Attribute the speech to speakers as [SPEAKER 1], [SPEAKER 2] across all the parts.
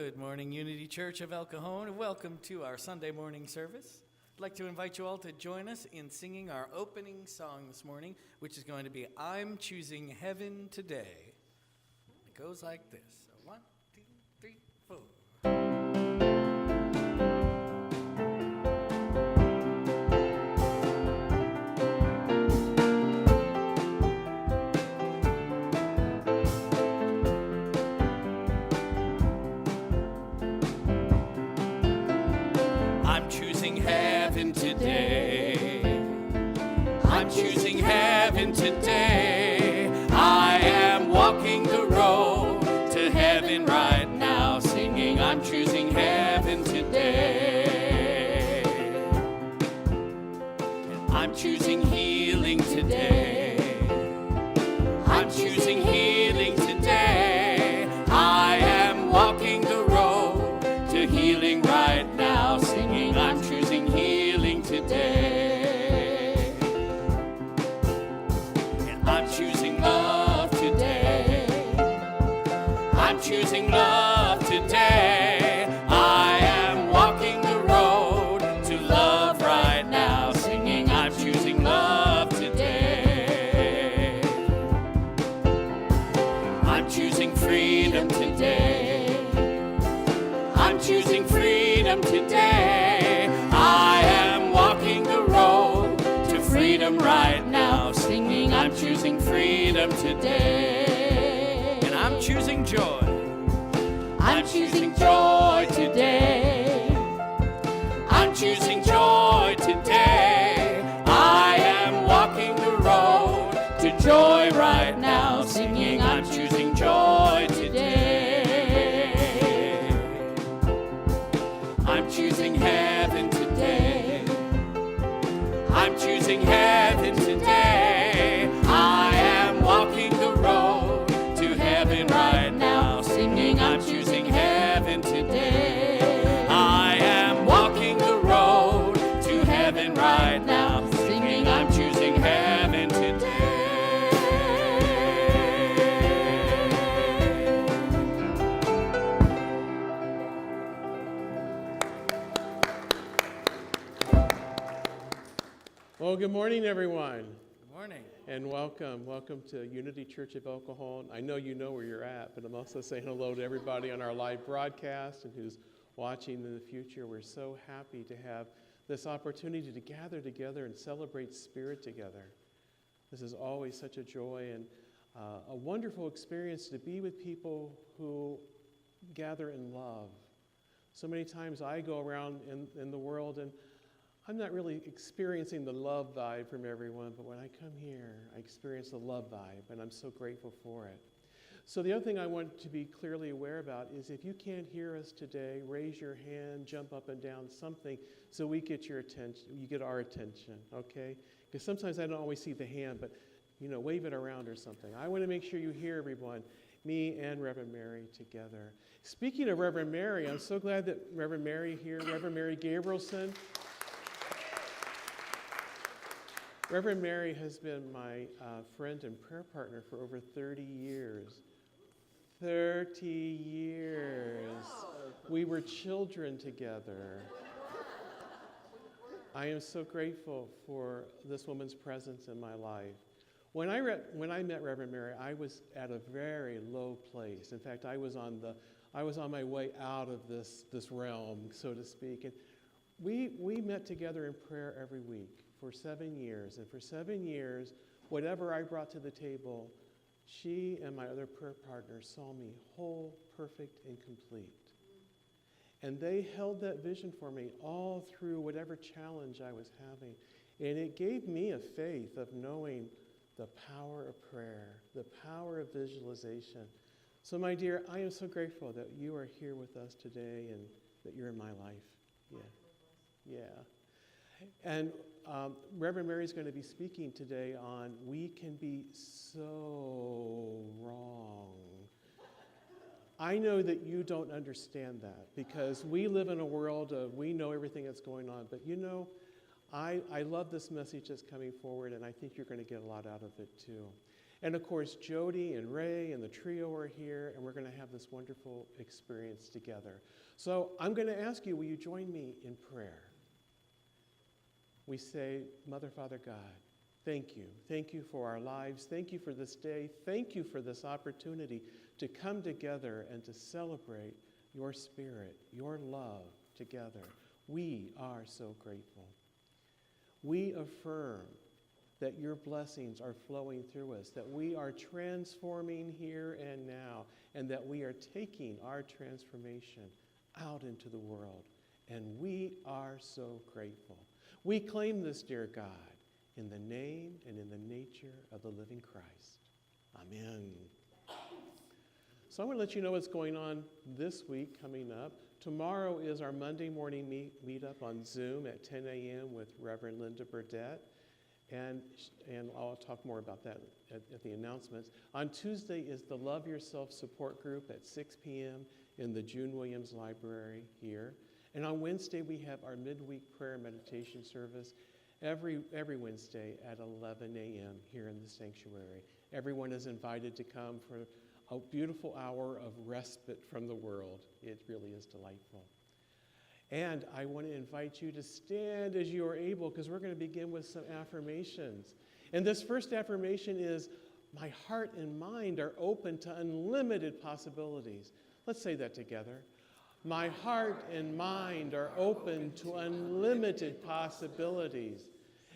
[SPEAKER 1] Good morning, Unity Church of El Cajon, and welcome to our Sunday morning service. I'd like to invite you all to join us in singing our opening song this morning, which is going to be I'm Choosing Heaven Today. It goes like this. So 1, 2, 3, 4. Today, I'm choosing heaven today. I am walking the road to heaven right now, singing I'm choosing heaven today. I'm choosing healing today. I'm choosing healing today. I am walking the road to healing right now, singing I'm choosing healing today. And I'm choosing love today. I'm choosing love today. I am walking the road to love right now, singing I'm choosing love today. I'm choosing freedom today. I'm choosing freedom today. I am walking the road to freedom right now, singing I'm choosing freedom today. And I'm choosing joy. I'm choosing joy today. I'm choosing joy today. I am walking the road to joy right now, singing I'm choosing joy today. I'm choosing heaven today. I'm choosing heaven today. I am walking the road to heaven right now, singing I'm choosing heaven today. I am walking the road to heaven right now, singing I'm choosing heaven today.
[SPEAKER 2] Well, good morning, everyone.
[SPEAKER 1] Good morning.
[SPEAKER 2] And welcome. Welcome to Unity Church of El Cajon. I know you know where you're at, but I'm also saying hello to everybody on our live broadcast and who's watching in the future. We're so happy to have this opportunity to gather together and celebrate Spirit together. This is always such a joy and a wonderful experience to be with people who gather in love. So many times I go around in the world and I'm not really experiencing the love vibe from everyone, but when I come here, I experience the love vibe, and I'm so grateful for it. So the other thing I want to be clearly aware about is if you can't hear us today, raise your hand, jump up and down, something, so we get your attention, you get our attention, okay? Because sometimes I don't always see the hand, but wave it around or something. I want to make sure you hear everyone, me and Reverend Mary together. Speaking of Reverend Mary, I'm so glad that Reverend Mary here, Reverend Mary Gabrielson. Reverend Mary has been my friend and prayer partner for over 30 years. 30 years. We were children together. I am so grateful for this woman's presence in my life. When I met Reverend Mary, I was at a very low place. In fact, I was on my way out of this realm, so to speak. And we met together in prayer every week for 7 years. And for 7 years, whatever I brought to the table, she and my other prayer partners saw me whole, perfect, and complete. And they held that vision for me all through whatever challenge I was having. And it gave me a faith of knowing the power of prayer, the power of visualization. So my dear, I am so grateful that you are here with us today and that you're in my life. Yeah. And Reverend Mary is going to be speaking today on we can be so wrong. I know that you don't understand that because we live in a world of we know everything that's going on. But I love this message that's coming forward, and I think you're going to get a lot out of it too. And of course, Jody and Ray and the trio are here, and we're going to have this wonderful experience together. So I'm going to ask you, will you join me in prayer? We say, Mother, Father, God, thank you. Thank you for our lives. Thank you for this day. Thank you for this opportunity to come together and to celebrate your spirit, your love together. We are so grateful. We affirm that your blessings are flowing through us, that we are transforming here and now, and that we are taking our transformation out into the world. And we are so grateful. We claim this, dear God, in the name and in the nature of the living Christ. Amen. So I'm going to let you know what's going on this week coming up. Tomorrow is our Monday morning meetup on Zoom at 10 a.m. with Reverend Linda Burdett. And I'll talk more about that at the announcements. On Tuesday is the Love Yourself support group at 6 p.m. in the June Williams Library here. And on Wednesday, we have our midweek prayer meditation service every Wednesday at 11 a.m. here in the sanctuary. Everyone is invited to come for a beautiful hour of respite from the world. It really is delightful. And I want to invite you to stand as you are able, because we're going to begin with some affirmations. And this first affirmation is, my heart and mind are open to unlimited possibilities. Let's say that together. My heart and mind are open to unlimited possibilities.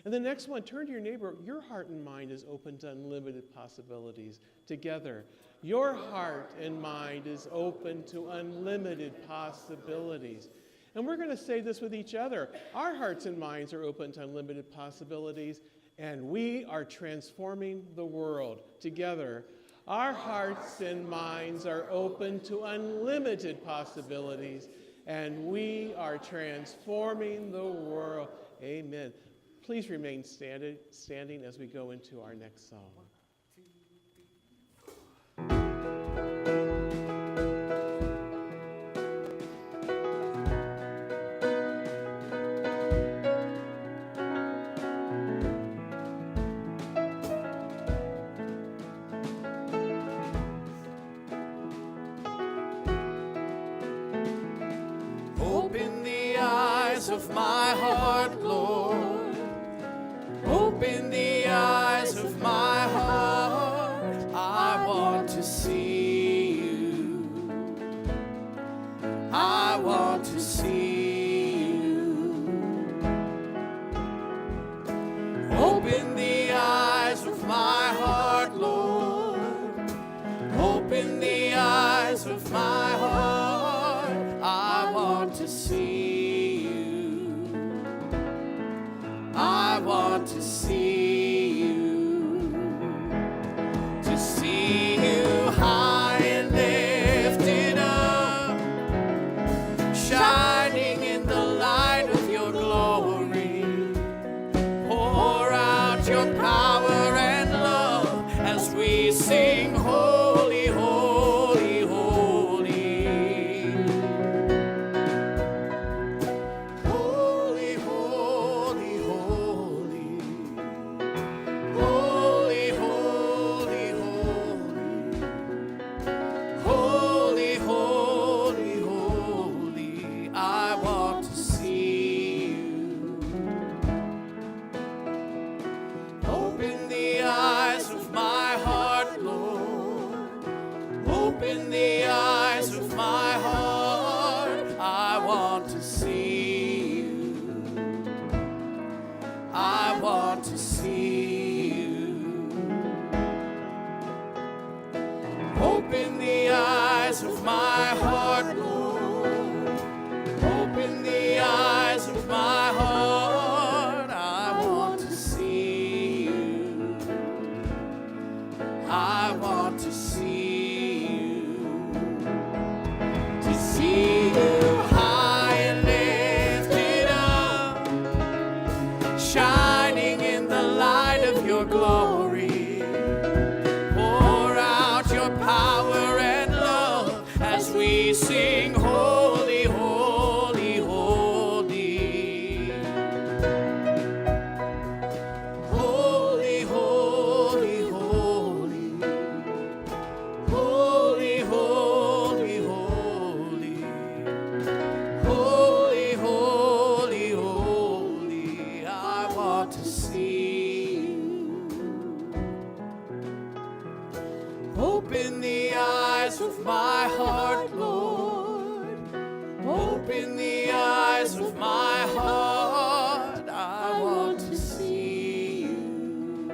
[SPEAKER 2] And the next one, turn to your neighbor. Your heart and mind is open to unlimited possibilities. Together, your heart and mind is open to unlimited possibilities. And we're going to say this with each other. Our hearts and minds are open to unlimited possibilities, and we are transforming the world. Together, our hearts and minds are open to unlimited possibilities, and we are transforming the world. Amen. Please remain standing as we go into our next song.
[SPEAKER 1] Open the eyes of my heart, Lord. Open the eyes of my heart. I want to see you. I want to see you. Open the eyes of my heart, Lord. Open the eyes of my heart. I want to see you. I want to see you. To see you high and lifted up, shining in the light of your glory. Pour out your power and love as we sing, holy, holy, holy. Holy, holy, holy. Holy, holy, holy. Holy, holy, holy. I want to see you. Open the eyes of my heart, Lord. Open the eyes of my heart. I want to see you. I want to see you. Open the eyes of my heart, Lord. Open the eyes of my heart. I want to see you. I want to see you. To see you high and lifted up, shining in the light of your glory. Pour out your power and love as we sing, holy, holy, holy. Holy, holy, holy. eyes of my heart, Lord. Open the eyes of my heart. I want to see you.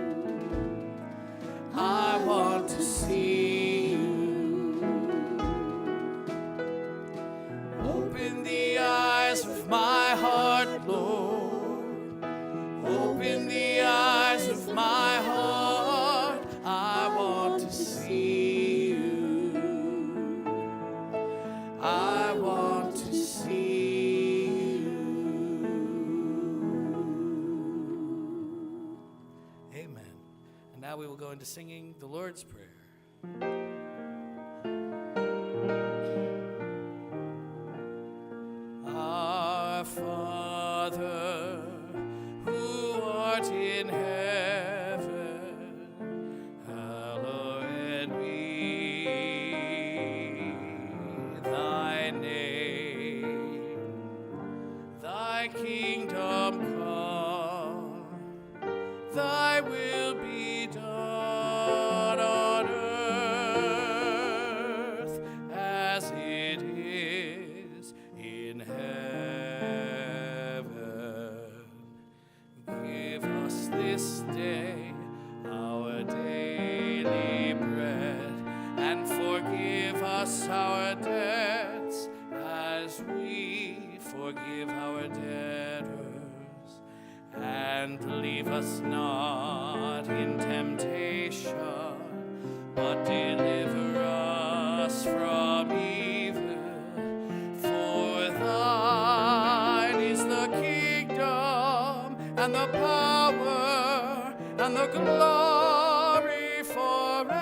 [SPEAKER 1] I want to see you. Open the eyes of my heart, Lord. Open the eyes of my heart. I want to see you. I want to see you. Amen. And now we will go into singing the Lord's Prayer. Our Father, who art in heaven, hallowed be thy name. Thy kingdom come, thy will be done on earth as it is in heaven. Give us this day our daily bread, and forgive us our debts as we forgive our debtors. And leave us not in temptation, but deliver us from evil. For thine is the kingdom, and the power, and the glory forever.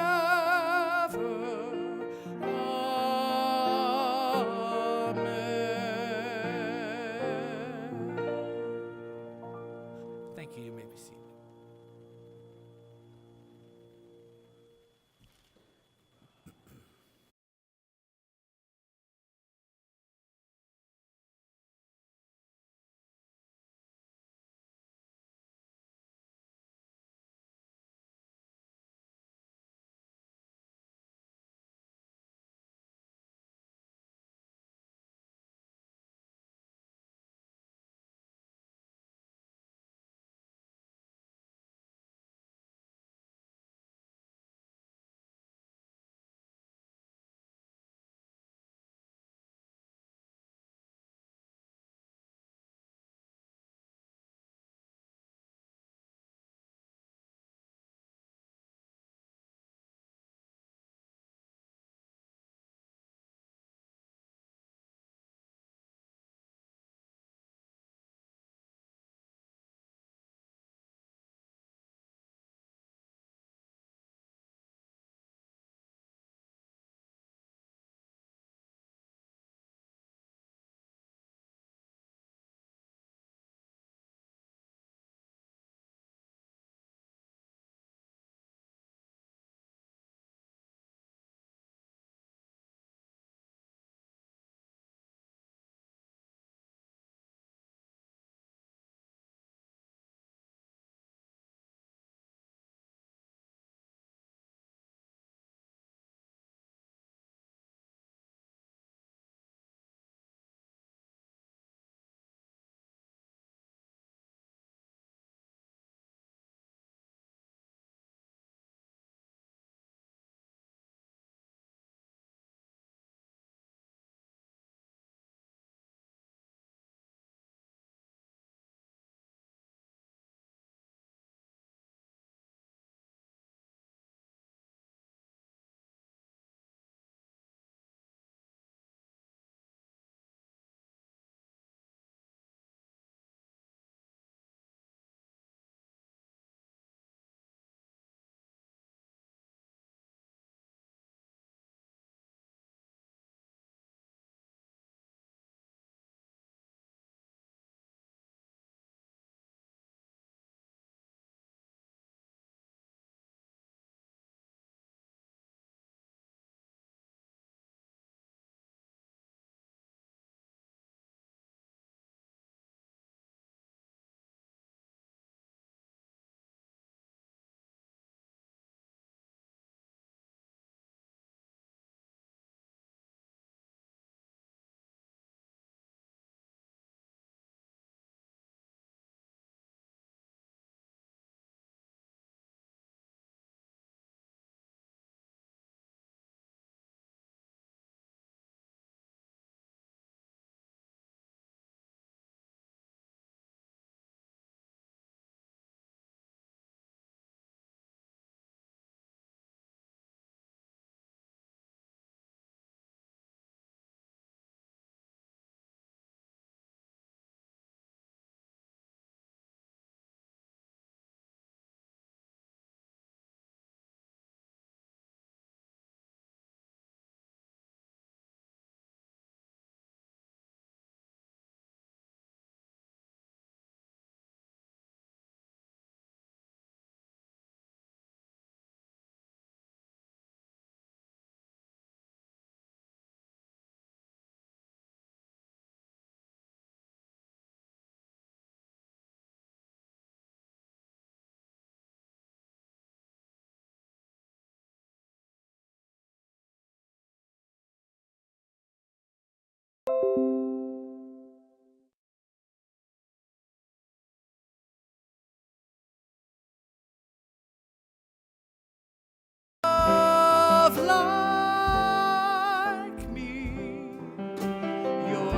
[SPEAKER 1] Amen. Thank you. You may be seated.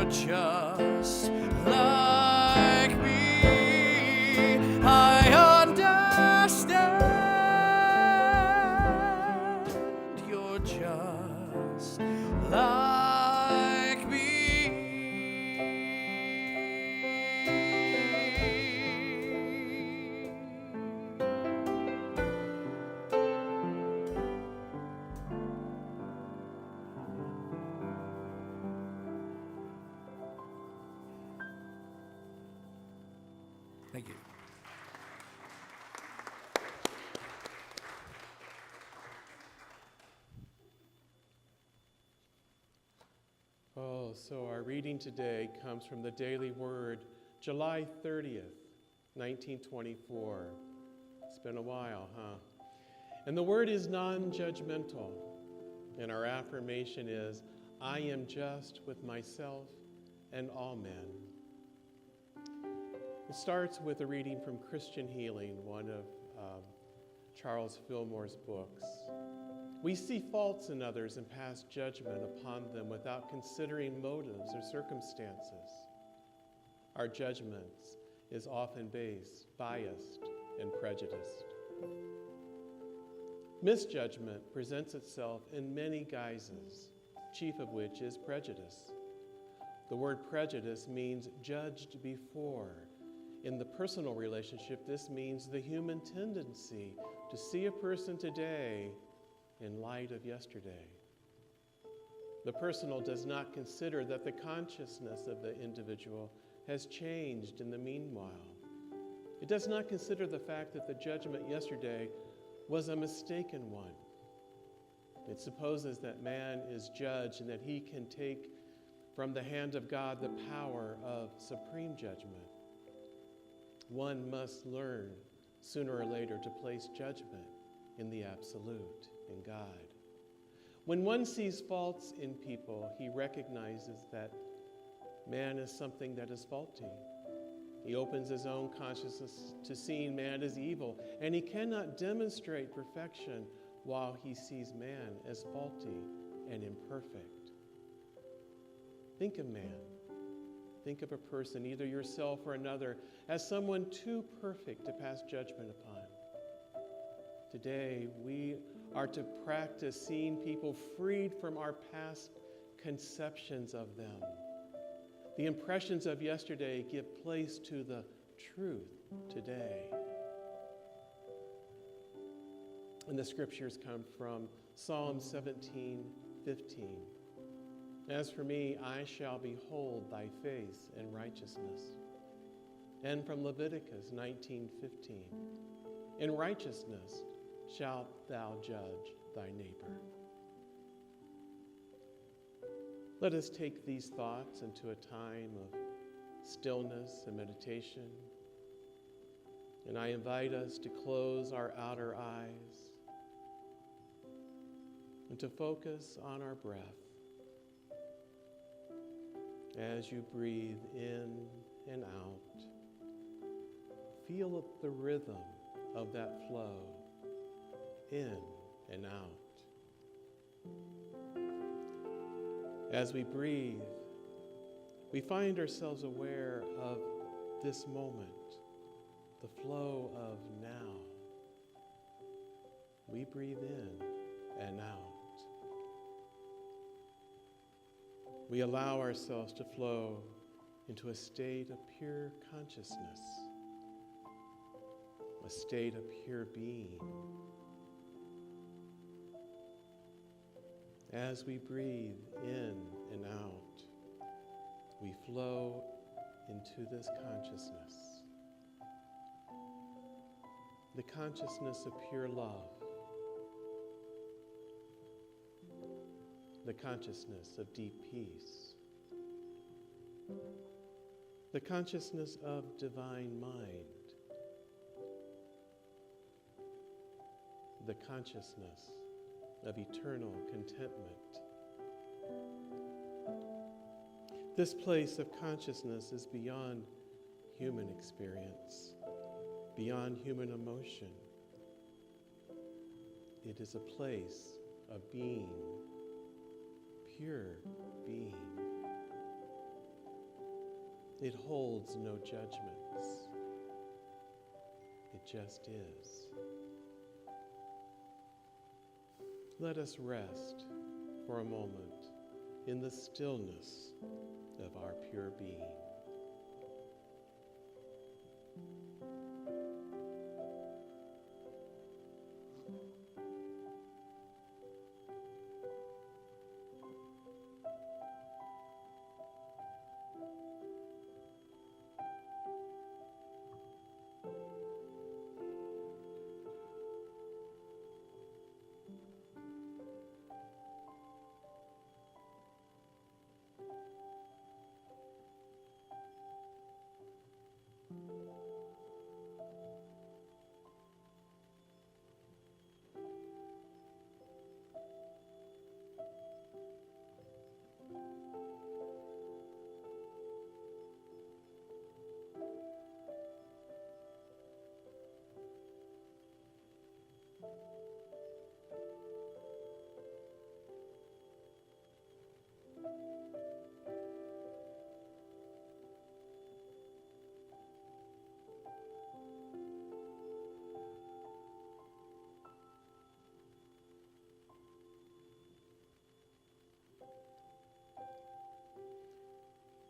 [SPEAKER 1] just like me. I understand. You're just like me. Thank you.
[SPEAKER 2] Oh, so our reading today comes from the Daily Word, July 30th, 1924. It's been a while, huh? And the word is non-judgmental. And our affirmation is, I am just with myself and all men. It starts with a reading from Christian Healing, one of Charles Fillmore's books. We see faults in others and pass judgment upon them without considering motives or circumstances. Our judgments is often biased, and prejudiced. Misjudgment presents itself in many guises, chief of which is prejudice. The word prejudice means judged before. In the personal relationship, this means the human tendency to see a person today in light of yesterday. The personal does not consider that the consciousness of the individual has changed in the meanwhile. It does not consider the fact that the judgment yesterday was a mistaken one. It supposes that man is judged and that he can take from the hand of God the power of supreme judgment. One must learn sooner or later to place judgment in the absolute, in God. When one sees faults in people, he recognizes that man is something that is faulty. He opens his own consciousness to seeing man as evil, and he cannot demonstrate perfection while he sees man as faulty and imperfect. Think of man. Think of a person, either yourself or another, as someone too perfect to pass judgment upon. Today, we are to practice seeing people freed from our past conceptions of them. The impressions of yesterday give place to the truth today. And the scriptures come from Psalm 17:15. As for me, I shall behold thy face in righteousness. And from Leviticus 19:15. In righteousness shalt thou judge thy neighbor. Let us take these thoughts into a time of stillness and meditation. And I invite us to close our outer eyes and to focus on our breath. As you breathe in and out, feel the rhythm of that flow in and out. As we breathe, we find ourselves aware of this moment, the flow of now. We breathe in and out. We allow ourselves to flow into a state of pure consciousness, a state of pure being. As we breathe in and out, we flow into this consciousness, the consciousness of pure love, the consciousness of deep peace, the consciousness of divine mind, the consciousness of eternal contentment. This place of consciousness is beyond human experience, beyond human emotion. It is a place of being, pure being. It holds no judgments. It just is. Let us rest for a moment in the stillness of our pure being.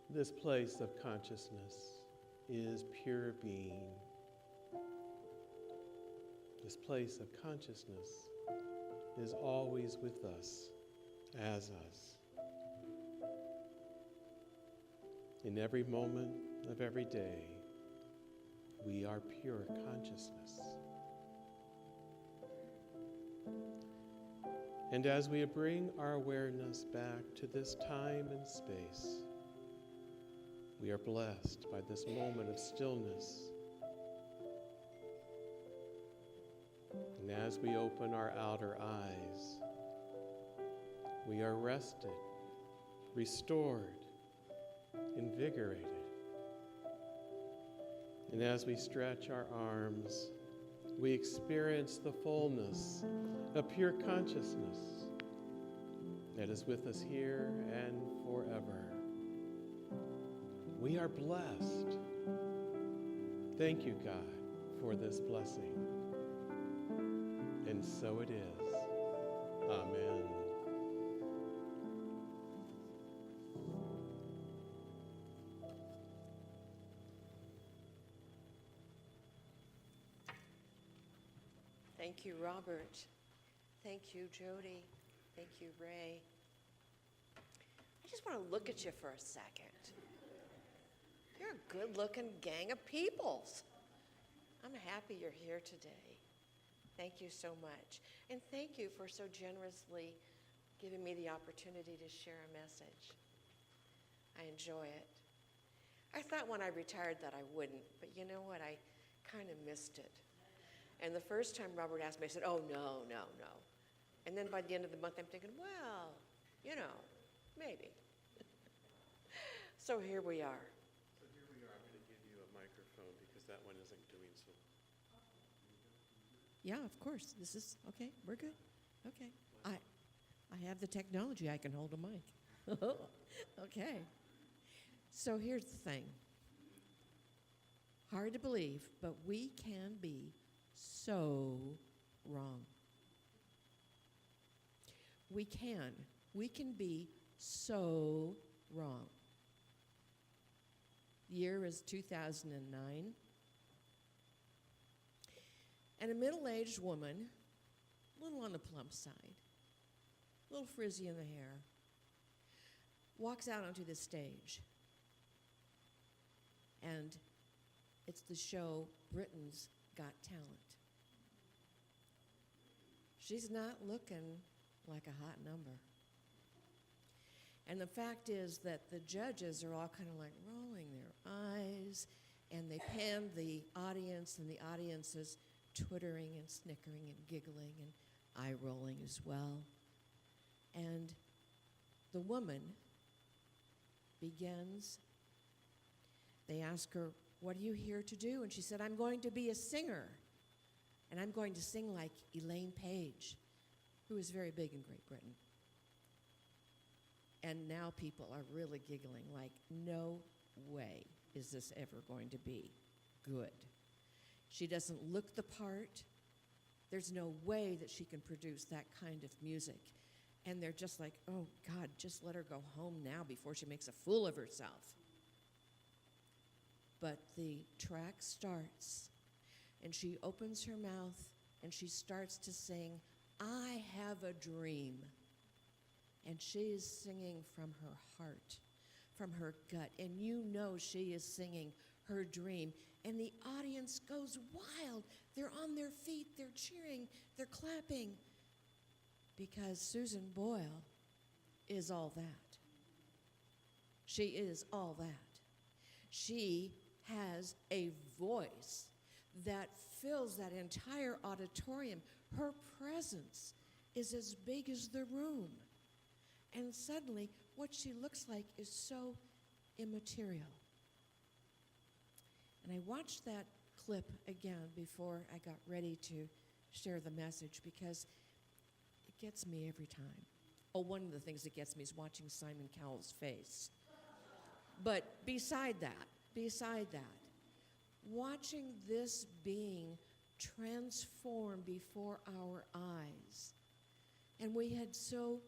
[SPEAKER 2] This place of consciousness is pure being. This place of consciousness is always with us, as us. In every moment of every day, we are pure consciousness. And as we bring our awareness back to this time and space, we are blessed by this moment of stillness. And as we open our outer eyes, we are rested, restored, invigorated. And as we stretch our arms, we experience the fullness of pure consciousness that is with us here and forever. We are blessed. Thank you, God, for this blessing. And so it is. Amen.
[SPEAKER 3] Thank you, Robert. Thank you, Jody. Thank you, Ray. I just want to look at you for a second. You're a good-looking gang of peoples. I'm happy you're here today. Thank you so much. And thank you for so generously giving me the opportunity to share a message. I enjoy it. I thought when I retired that I wouldn't, but you know what? I kind of missed it. And the first time Robert asked me, I said, oh, no. And then by the end of the month, I'm thinking, well, you know, maybe. So here we are.
[SPEAKER 2] So here we are. I'm going to give you a microphone because that one isn't doing so.
[SPEAKER 3] Yeah, of course. This is, okay, we're good. Okay. I have the technology. I can hold a mic. Okay. So here's the thing. Hard to believe, but we can be so wrong. We can be so wrong. The year is 2009. And a middle-aged woman, a little on the plump side, a little frizzy in the hair, walks out onto the stage. And it's the show Britain's Got Talent. She's not looking like a hot number. And the fact is that the judges are all kind of like rolling their eyes, and they pan the audience, and the audience is twittering and snickering and giggling and eye-rolling as well. And the woman begins. They ask her, what are you here to do? And she said, I'm going to be a singer. And I'm going to sing like Elaine Page, who is very big in Great Britain. And now people are really giggling like, no way.
[SPEAKER 4] is this ever going to be good? She doesn't look the part. There's no way that she can produce that kind of music. And they're just like, oh, God, just let her go home now before she makes a fool of herself. But the track starts, and she opens her mouth, and she starts to sing, I have a dream. And she is singing from her heart, from her gut. And you know she is singing her dream. And the audience goes wild. They're on their feet, they're cheering, they're clapping. Because Susan Boyle is all that. She is all that. She has a voice that fills that entire auditorium. Her presence is as big as the room. And suddenly, what she looks like is so immaterial. And I watched that clip again before I got ready to share the message because it gets me every time. Oh, one of the things that gets me is watching Simon Cowell's face. But beside that, watching this being transformed before our eyes, and we had so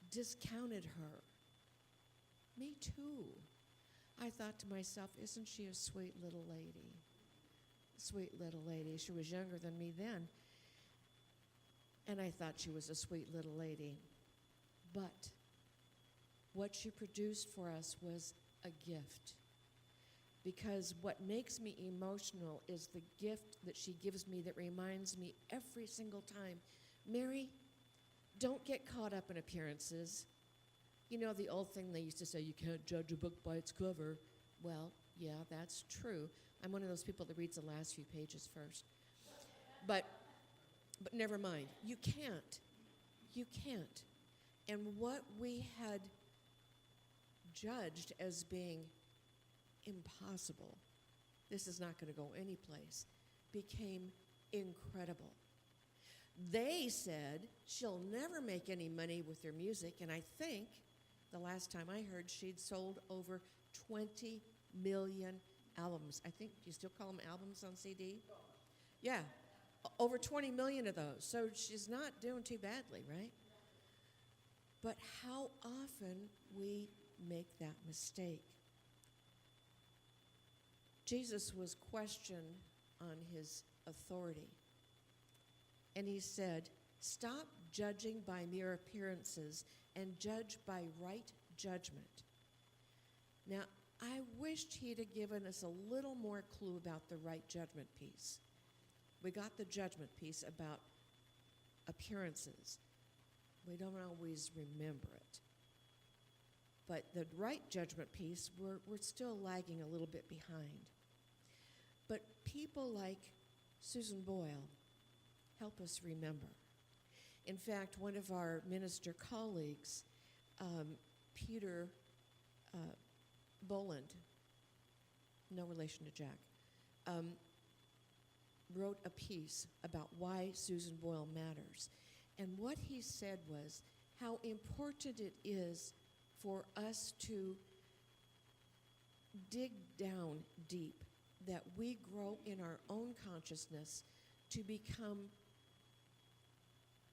[SPEAKER 4] discounted her. Me too. I thought to myself, isn't she a sweet little lady? Sweet little lady. She was younger than me then. And I thought she was a sweet little lady. But what she produced for us was a gift. Because what makes me emotional is the gift that she gives me that reminds me every single time, Mary, don't get caught up in appearances. You know the old thing they used to say, you can't judge a book by its cover. Well, yeah, that's true. I'm one of those people that reads the last few pages first. But never mind. You can't. You can't. And what we had judged as being impossible, this is not going to go anyplace, became incredible. They said she'll never make any money with her music, and I think the last time I heard she'd sold over 20 million albums. I think, do you still call them albums on CD? Yeah, over 20 million of those. So she's not doing too badly, right? But how often we make that mistake. Jesus was questioned on his authority. And he said, stop judging by mere appearances and judge by right judgment. Now, I wished he'd have given us a little more clue about the right judgment piece. We got the judgment piece about appearances. We don't always remember it. But the right judgment piece, we're still lagging a little bit behind. But people like Susan Boyle help us remember. In fact, one of our minister colleagues, Peter Boland, no relation to Jack, wrote a piece about why Susan Boyle matters. And what he said was how important it is for us to dig down deep, that we grow in our own consciousness to become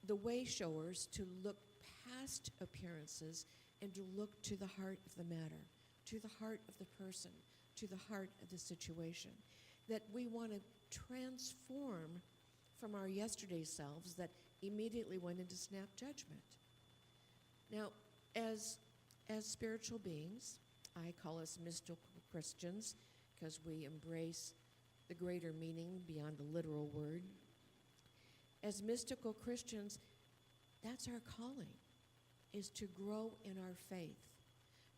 [SPEAKER 4] the way showers, to look past appearances and to look to the heart of the matter, to the heart of the person, to the heart of the situation. That we want to transform from our yesterday selves that immediately went into snap judgment. Now, as spiritual beings, I call us mystical Christians because we embrace the greater meaning beyond the literal word. As mystical Christians, that's our calling, is to grow in our faith,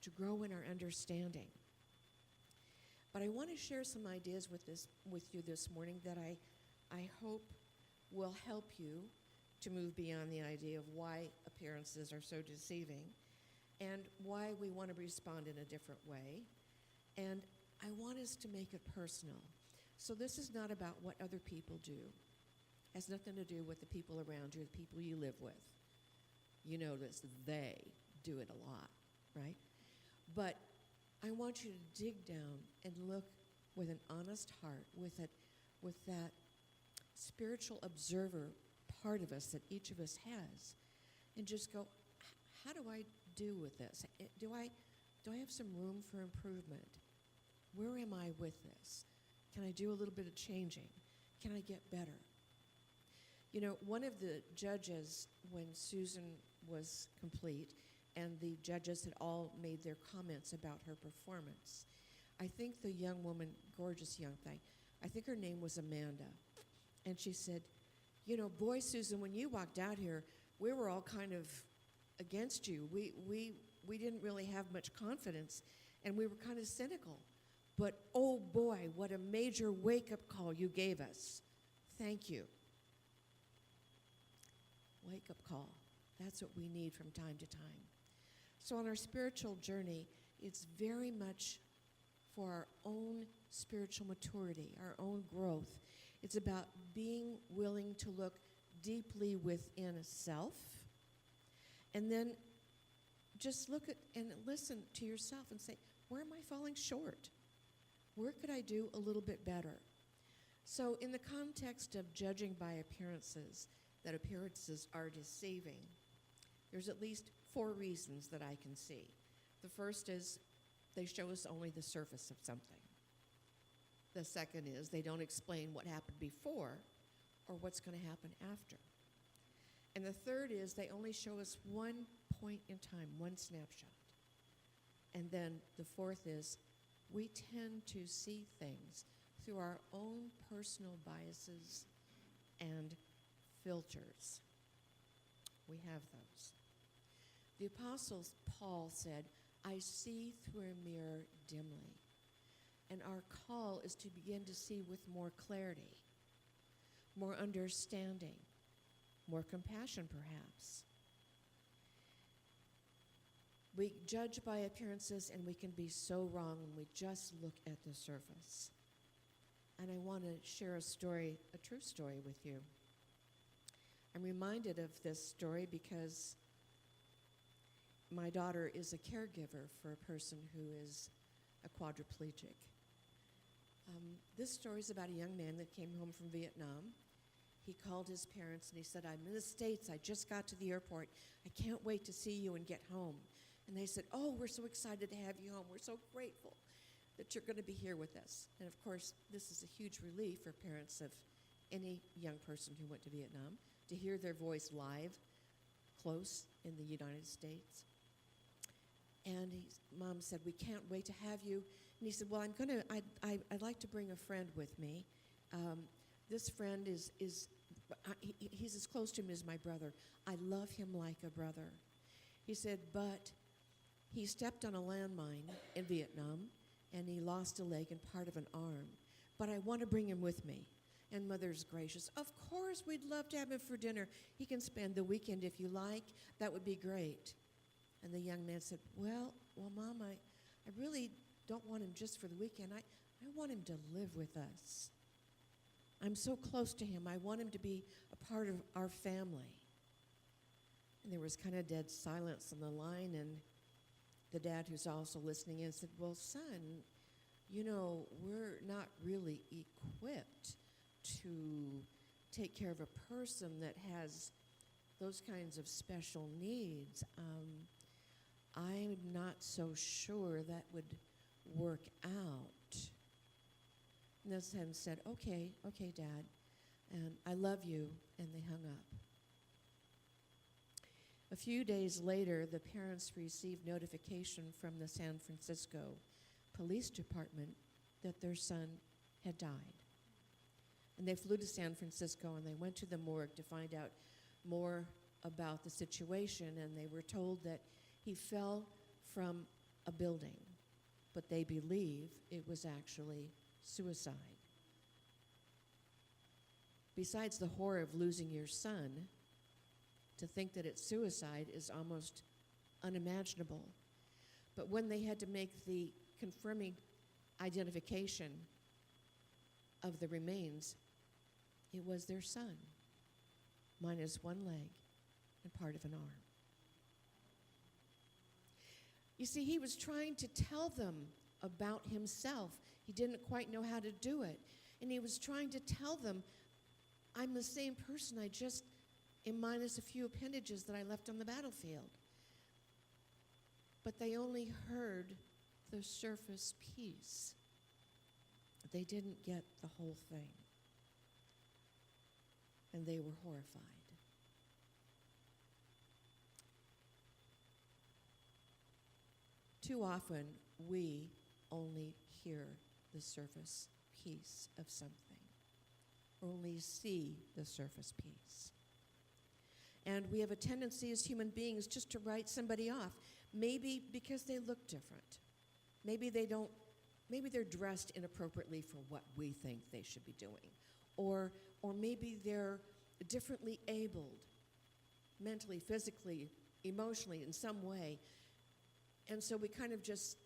[SPEAKER 4] to grow in our understanding. But I want to share some ideas with you this morning that I hope will help you to move beyond the idea of why appearances are so deceiving and why we want to respond in a different way. And I want us to make it personal. So this is not about what other people do. It has nothing to do with the people around you, the people you live with. You notice they do it a lot, right? But I want you to dig down and look with an honest heart, with that spiritual observer part of us that each of us has, and just go, how do I do with this? Do I have some room for improvement? Where am I with this? Can I do a little bit of changing? Can I get better? You know, one of the judges, when Susan was complete, and the judges had all made their comments about her performance, I think the young woman, gorgeous young thing, I think her name was Amanda, and she said, you know, boy, Susan, when you walked out here, we were all kind of against you. We didn't really have much confidence, and we were kind of cynical. But oh boy, what a major wake-up call you gave us. Thank you. Wake-up call. That's what we need from time to time. So on our spiritual journey, it's very much for our own spiritual maturity, our own growth. It's about being willing to look deeply within self, and then just look at and listen to yourself and say, where am I falling short? Where could I do a little bit better? So in the context of judging by appearances, that appearances are deceiving, there's at least 4 reasons that I can see. The first is they show us only the surface of something. The second is they don't explain what happened before or what's going to happen after. And the third is they only show us one point in time, one snapshot. And then the fourth is we tend to see things through our own personal biases and filters. We have those. The Apostle Paul said, I see through a mirror dimly. And our call is to begin to see with more clarity, more understanding, more compassion perhaps. We judge by appearances, and we can be so wrong when we just look at the surface. And I want to share a story, a true story with you. I'm reminded of this story because my daughter is a caregiver for a person who is a quadriplegic. This story is about a young man that came home from Vietnam. He called his parents and he said, I'm in the States, I just got to the airport. I can't wait to see you and get home. And they said, oh, we're so excited to have you home. We're so grateful that you're going to be here with us. And of course, this is a huge relief for parents of any young person who went to Vietnam, to hear their voice live, close in the United States. And Mom said, we can't wait to have you. And he said, well, I'd like to bring a friend with me. This friend he's as close to me as my brother. I love him like a brother. He said, but he stepped on a landmine in Vietnam, and he lost a leg and part of an arm. But I want to bring him with me. And Mother's gracious. Of course, we'd love to have him for dinner. He can spend the weekend if you like. That would be great. And the young man said, well, Mom, I really don't want him just for the weekend. I want him to live with us. I'm so close to him. I want him to be a part of our family. And there was kind of dead silence on the line, and the dad, who's also listening in, said, well, son, you know, we're not really equipped to take care of a person that has those kinds of special needs. I'm not so sure that would work out. And this man said, okay, Dad, and I love you, and they hung up. A few days later, the parents received notification from the San Francisco Police Department that their son had died. And they flew to San Francisco, and they went to the morgue to find out more about the situation, and they were told that he fell from a building, but they believe it was actually suicide. Besides the horror of losing your son, to think that it's suicide is almost unimaginable. But when they had to make the confirming identification of the remains, it was their son, minus one leg and part of an arm. You see, he was trying to tell them about himself. He didn't quite know how to do it. And he was trying to tell them, I'm the same person, I just am minus a few appendages that I left on the battlefield. But they only heard the surface piece. They didn't get the whole thing. And they were horrified. Too often, we only hear the surface piece of something, or only see the surface piece. And we have a tendency as human beings just to write somebody off, maybe because they look different. Maybe they're dressed inappropriately for what we think they should be doing. Or maybe they're differently abled, mentally, physically, emotionally, in some way. And so we kind of don't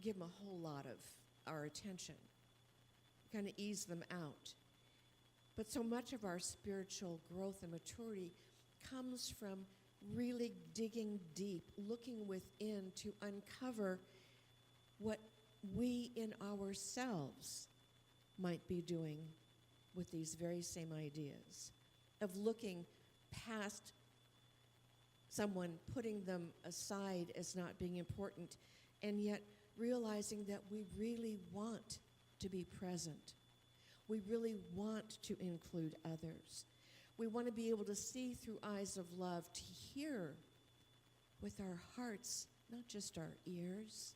[SPEAKER 4] give them a whole lot of our attention. We kind of ease them out. But so much of our spiritual growth and maturity comes from really digging deep, looking within to uncover what we in ourselves might be doing with these very same ideas, of looking past someone, putting them aside as not being important, and yet realizing that we really want to be present. We really want to include others. We want to be able to see through eyes of love, to hear with our hearts, not just our ears.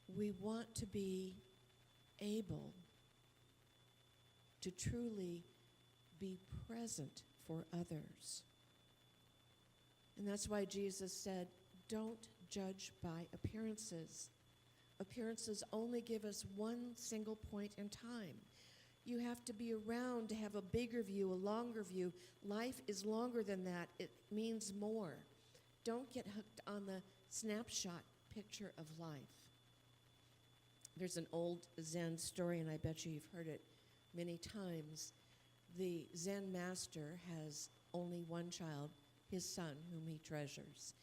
[SPEAKER 4] We want to be able to truly be present for others. And that's why Jesus said, don't judge by appearances. Appearances only give us one single point in time. You have to be around to have a bigger view, a longer view. Life is longer than that. It means more. Don't get hooked on the snapshot picture of life. There's an old Zen story, and I bet you've heard it many times. The Zen master has only one child, his son, whom he treasures.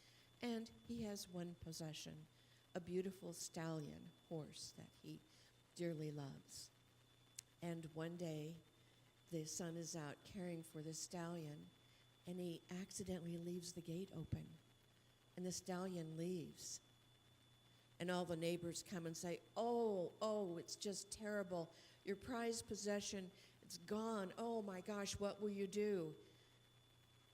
[SPEAKER 4] And he has one possession, a beautiful stallion horse that he dearly loves. And one day, the son is out caring for the stallion, and he accidentally leaves the gate open. And the stallion leaves. And all the neighbors come and say, oh, it's just terrible. Your prized possession, it's gone. Oh my gosh, what will you do?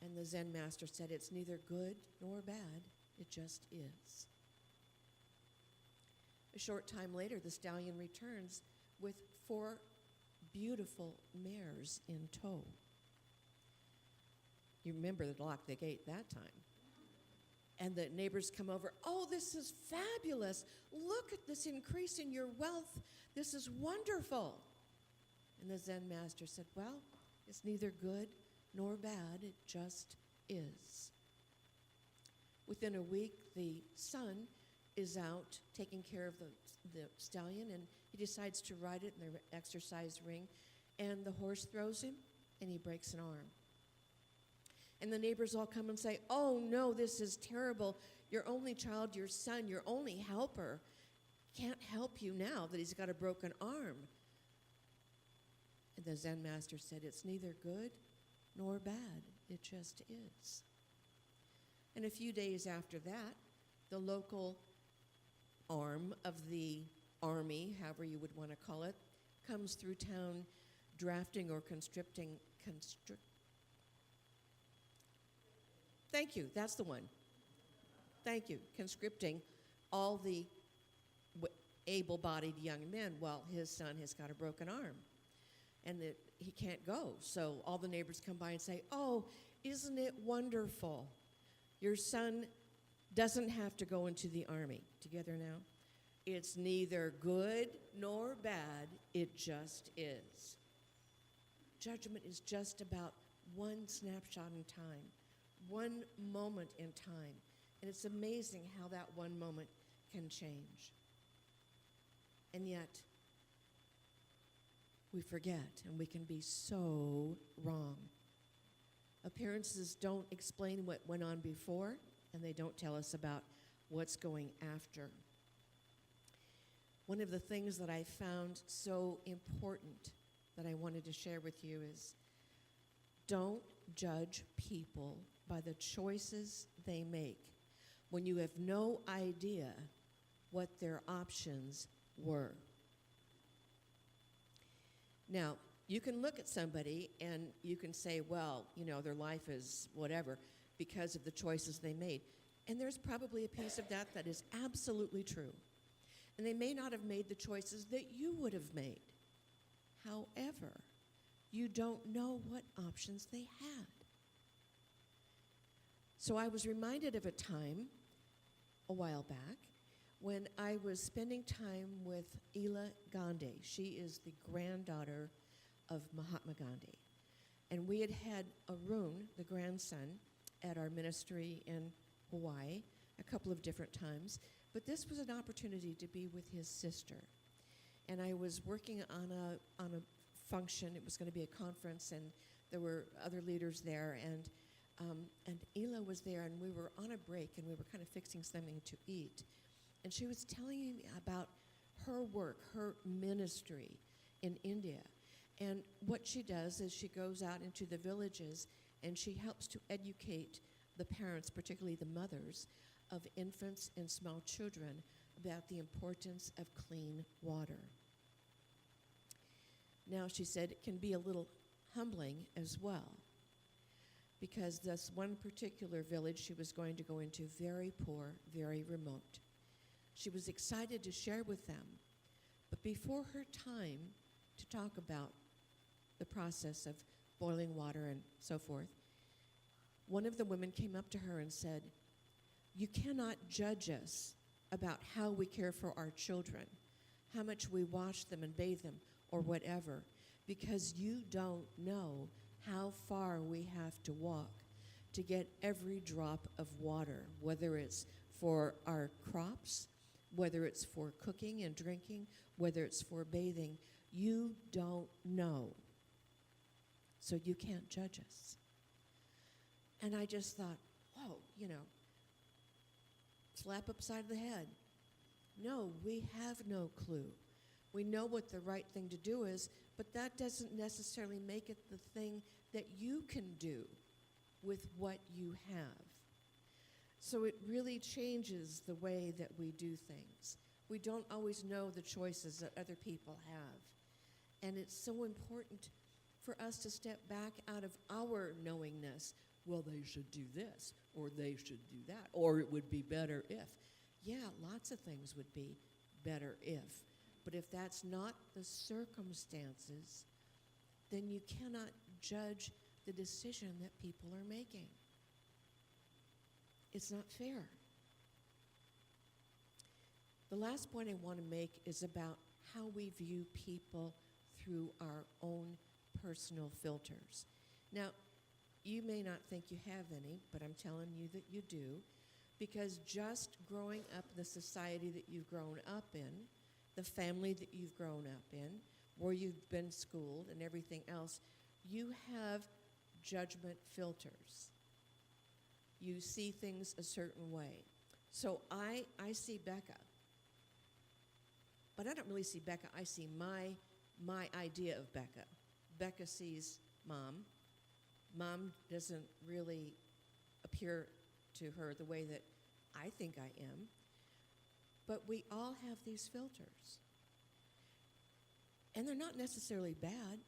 [SPEAKER 4] And the Zen master said, it's neither good nor bad, it just is. A short time later, the stallion returns with 4 beautiful mares in tow. You remember to lock the gate that time. And the neighbors come over, oh, this is fabulous. Look at this increase in your wealth. This is wonderful. And the Zen master said, well, it's neither good nor bad, it just is. Within a week, the son is out taking care of the stallion, and he decides to ride it in the exercise ring, and the horse throws him, and he breaks an arm. And the neighbors all come and say, oh no, this is terrible. Your only child, your son, your only helper, can't help you now that he's got a broken arm. And the Zen master said, it's neither good nor bad, it just is. And a few days after that, the local arm of the army, however you would want to call it, comes through town drafting or Thank you, that's the one. Thank you. Conscripting all the able-bodied young men while his son has got a broken arm and that he can't go. So all the neighbors come by and say, oh, isn't it wonderful? Your son doesn't have to go into the army. Together now? It's neither good nor bad, it just is. Judgment is just about one snapshot in time. One moment in time. And it's amazing how that one moment can change. And yet, we forget, and we can be so wrong Appearances don't explain what went on before, and they don't tell us about what's going after. One of the things that I found so important that I wanted to share with you is don't judge people by the choices they make when you have no idea what their options were. Now, you can look at somebody and you can say, well, you know, their life is whatever because of the choices they made. And there's probably a piece of that that is absolutely true. And they may not have made the choices that you would have made. However, you don't know what options they had. So I was reminded of a time a while back when I was spending time with Ela Gandhi. She is the granddaughter of Mahatma Gandhi. And we had had Arun, the grandson, at our ministry in Hawaii a couple of different times. But this was an opportunity to be with his sister. And I was working on a function. It was going to be a conference, and there were other leaders there. And Ela was there, and we were on a break, and we were kind of fixing something to eat. And she was telling me about her work, her ministry in India. And what she does is she goes out into the villages, and she helps to educate the parents, particularly the mothers, of infants and small children about the importance of clean water. Now, she said it can be a little humbling as well, because this one particular village she was going to go into, very poor, very remote. She was excited to share with them, but before her time to talk about the process of boiling water and so forth, one of the women came up to her and said, "You cannot judge us about how we care for our children, how much we wash them and bathe them, or whatever, because you don't know how far we have to walk to get every drop of water, whether it's for our crops, whether it's for cooking and drinking, whether it's for bathing. You don't know, so you can't judge us." And I just thought, whoa, you know, slap upside the head. No, we have no clue. We know what the right thing to do is, but that doesn't necessarily make it the thing that you can do with what you have. So it really changes the way that we do things. We don't always know the choices that other people have. And it's so important for us to step back out of our knowingness. Well, they should do this, or they should do that, or it would be better if. Yeah, lots of things would be better if. But if that's not the circumstances, then you cannot judge the decision that people are making. It's not fair. The last point I want to make is about how we view people through our own personal filters. Now, you may not think you have any, but I'm telling you that you do, because just growing up in the society that you've grown up in, the family that you've grown up in, where you've been schooled and everything else, you have judgment filters. You see things a certain way. So I see Becca, but I don't really see Becca. I see my idea of Becca. Becca sees Mom. Mom doesn't really appear to her the way that I think I am. But we all have these filters. And they're not necessarily bad,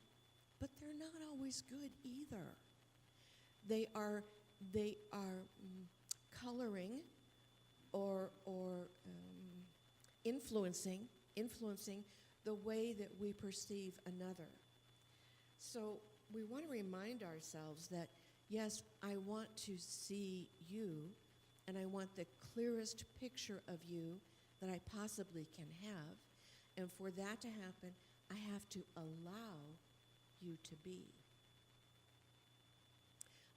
[SPEAKER 4] but they're not always good either. They are coloring or influencing the way that we perceive another. So we want to remind ourselves that, yes, I want to see you, and I want the clearest picture of you that I possibly can have. And for that to happen, I have to allow you to be.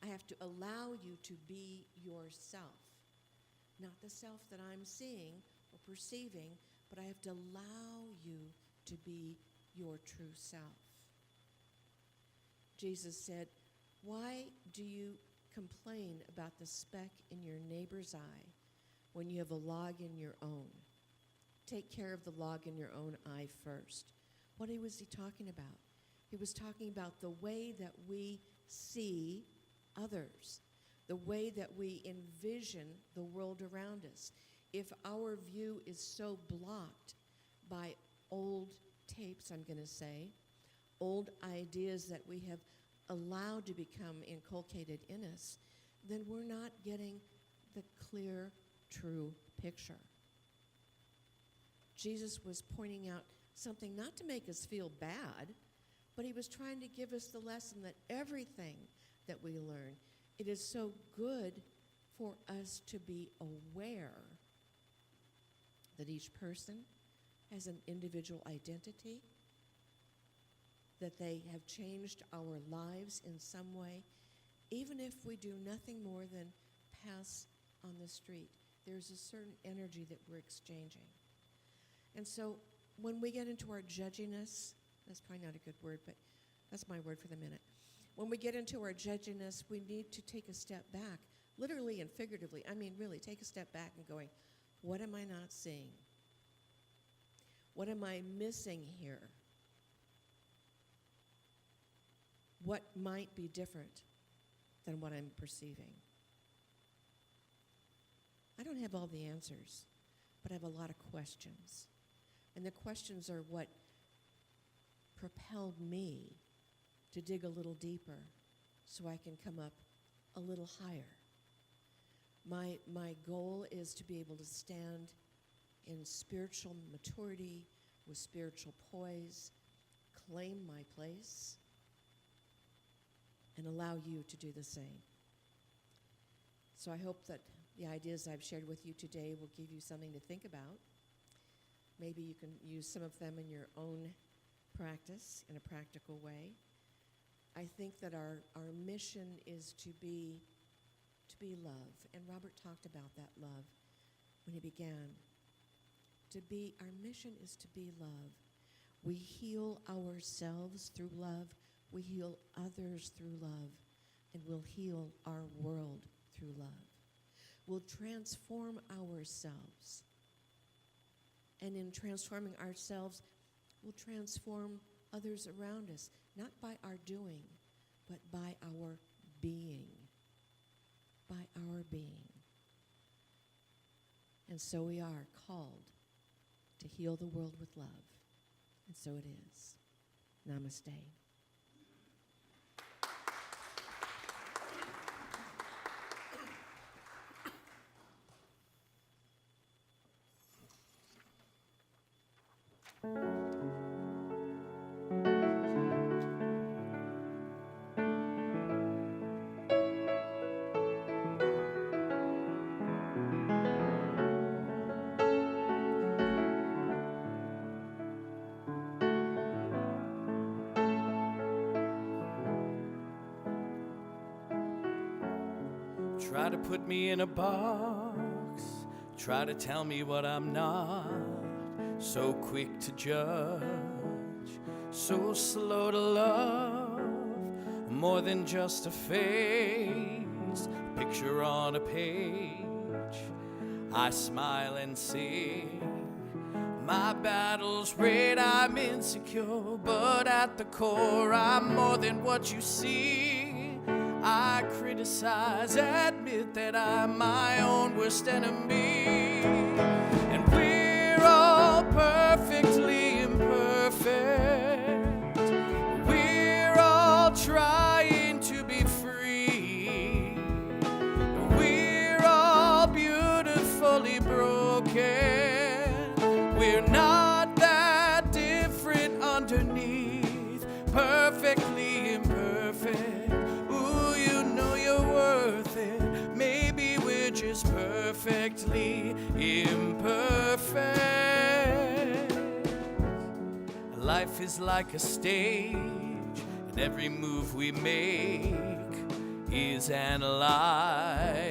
[SPEAKER 4] I have to allow you to be yourself. Not the self that I'm seeing or perceiving, but I have to allow you to be your true self. Jesus said, Why do you complain about the speck in your neighbor's eye when you have a log in your own? Take care of the log in your own eye first. What was he talking about? He was talking about the way that we see others, the way that we envision the world around us. If our view is so blocked by old tapes, I'm going to say, old ideas that we have allowed to become inculcated in us, then we're not getting the clear, true picture. Jesus was pointing out something not to make us feel bad, but he was trying to give us the lesson that everything that we learn, it is so good for us to be aware that each person has an individual identity, that they have changed our lives in some way. Even if we do nothing more than pass on the street, there's a certain energy that we're exchanging. And so when we get into our judginess, that's probably not a good word, but that's my word for the minute. When we get into our judginess, we need to take a step back, literally and figuratively. I mean, really, take a step back and going, what am I not seeing? What am I missing here? What might be different than what I'm perceiving? I don't have all the answers, but I have a lot of questions. And the questions are what propelled me to dig a little deeper so I can come up a little higher. My goal is to be able to stand in spiritual maturity, with spiritual poise, claim my place, and allow you to do the same. So I hope that the ideas I've shared with you today will give you something to think about. Maybe you can use some of them in your own practice in a practical way. I think that our mission is to be love. And Robert talked about that love when he began. Our mission is to be love. We heal ourselves through love. We heal others through love. And we'll heal our world through love. We'll transform ourselves. And in transforming ourselves, we'll transform others around us, not by our doing, but by our being. By our being. And so we are called to heal the world with love. And so it is. Namaste.
[SPEAKER 1] Try to put me in a box, try to tell me what I'm not. So quick to judge, so slow to love. More than just a face, picture on a page. I smile and sing. My battle's red, I'm insecure, but at the core I'm more than what you see. I criticize, admit that I'm my own worst enemy. And we're all perfectly imperfect. We're all trying to be free. We're all beautifully broken. We're not that different underneath, perfectly imperfect. Maybe we're just perfectly imperfect. Life is like a stage, and every move we make is analyzed.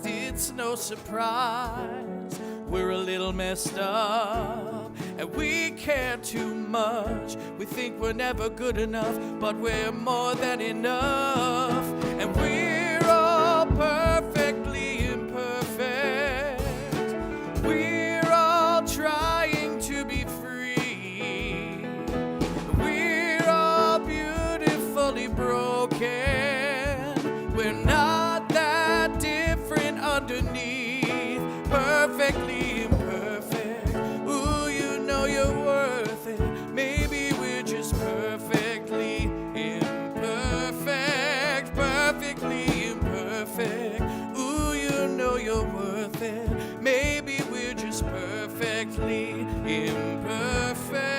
[SPEAKER 1] It's no surprise we're a little messed up, and we care too much. We think we're never good enough, but we're more than enough. And we're all perfectly imperfect. We're all trying to be free. We're all beautifully broken. We're not that different underneath, perfectly imperfect. Ooh, you know you're worth it. Maybe we're just perfectly imperfect, perfectly imperfect. Ooh, you know you're worth it. Maybe we're just perfectly imperfect.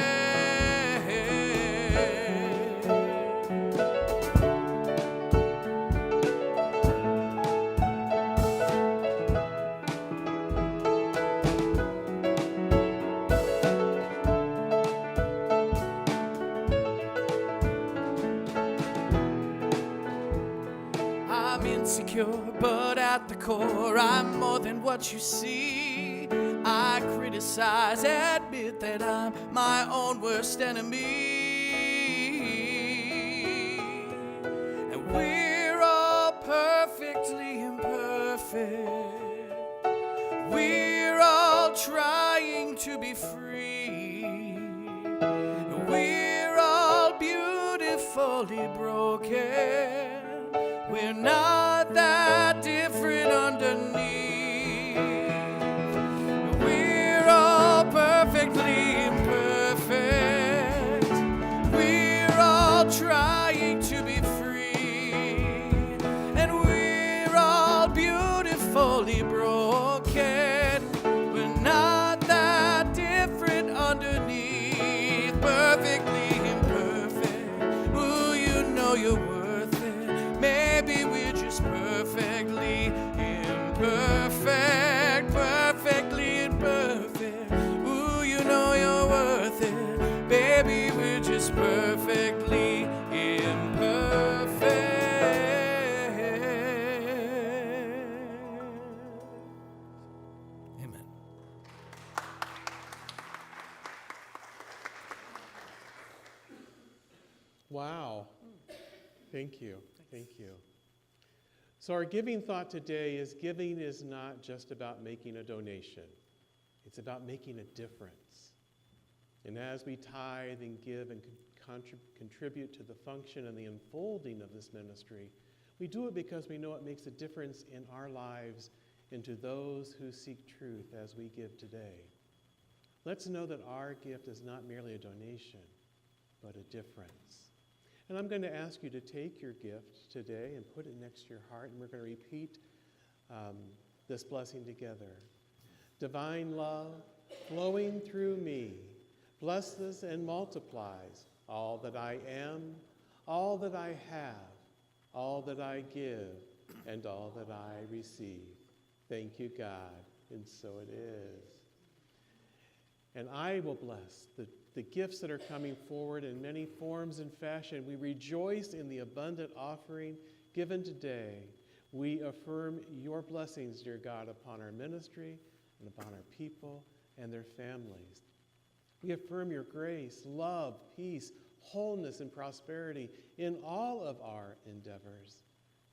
[SPEAKER 1] I'm insecure, but at the core, I'm more than what you see. I criticize, admit that I'm my own worst enemy. And we're all perfectly imperfect. We're all trying to be free. We're all beautifully broken. We're not that different underneath. We're all perfectly imperfect. We're all trying to be free. And we're all beautifully broken. We're not that different underneath, perfectly imperfect. Ooh, you know you're worth it. Maybe we're just perfectly imperfect, perfectly imperfect. Ooh, you know you're worth it. Baby, we're just perfectly imperfect. Amen.
[SPEAKER 2] Wow. Thank you. Thank you. So our giving thought today is giving is not just about making a donation. It's about making a difference. And as we tithe and give and contribute to the function and the unfolding of this ministry, we do it because we know it makes a difference in our lives and to those who seek truth as we give today. Let's know that our gift is not merely a donation, but a difference. And I'm going to ask you to take your gift today and put it next to your heart, and we're going to repeat this blessing together. Divine love flowing through me blesses and multiplies all that I am, all that I have, all that I give, and all that I receive. Thank you, God, and so it is. And I will bless the gifts that are coming forward in many forms and fashion. We rejoice in the abundant offering given today. We affirm your blessings, dear God, upon our ministry and upon our people and their families. We affirm your grace, love, peace, wholeness, and prosperity in all of our endeavors.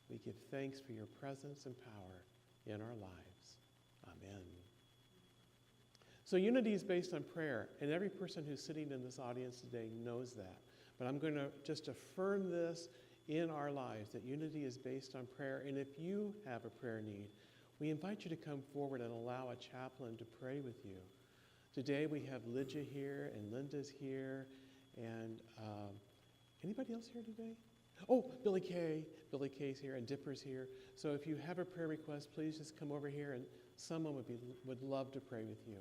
[SPEAKER 2] We give thanks for your presence and power in our lives. Amen. So unity is based on prayer, and every person who's sitting in this audience today knows that. But I'm going to just affirm this in our lives, that unity is based on prayer. And if you have a prayer need, we invite you to come forward and allow a chaplain to pray with you. Today we have Lydia here, and Linda's here, and anybody else here today? Oh, Billy Kay. Billy Kay's here, and Dipper's here. So if you have a prayer request, please just come over here, and someone would love to pray with you.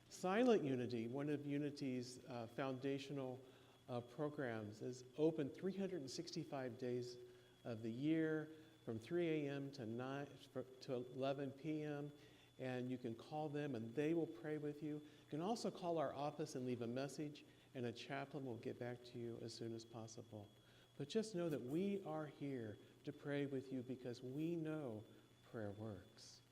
[SPEAKER 2] Silent Unity, one of Unity's foundational programs, is open 365 days of the year from 3 a.m. to 11 p.m., and you can call them and they will pray with you. You can also call our office and leave a message, and a chaplain will get back to you as soon as possible. But just know that we are here to pray with you because we know prayer works.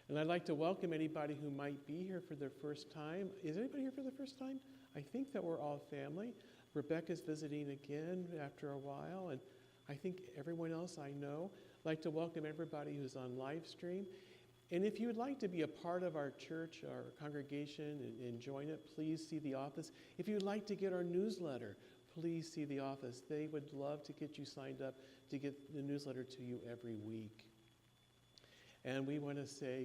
[SPEAKER 2] And I'd like to welcome anybody who might be here for their first time. Is anybody here for the first time? I think that we're all family. Rebecca's visiting again after a while, and I think everyone else I know. I'd like to welcome everybody who's on live stream. And if you would like to be a part of our church, our congregation, and join it, please see the office. If you'd like to get our newsletter, please see the office. They would love to get you signed up to get the newsletter to you every week. And we want to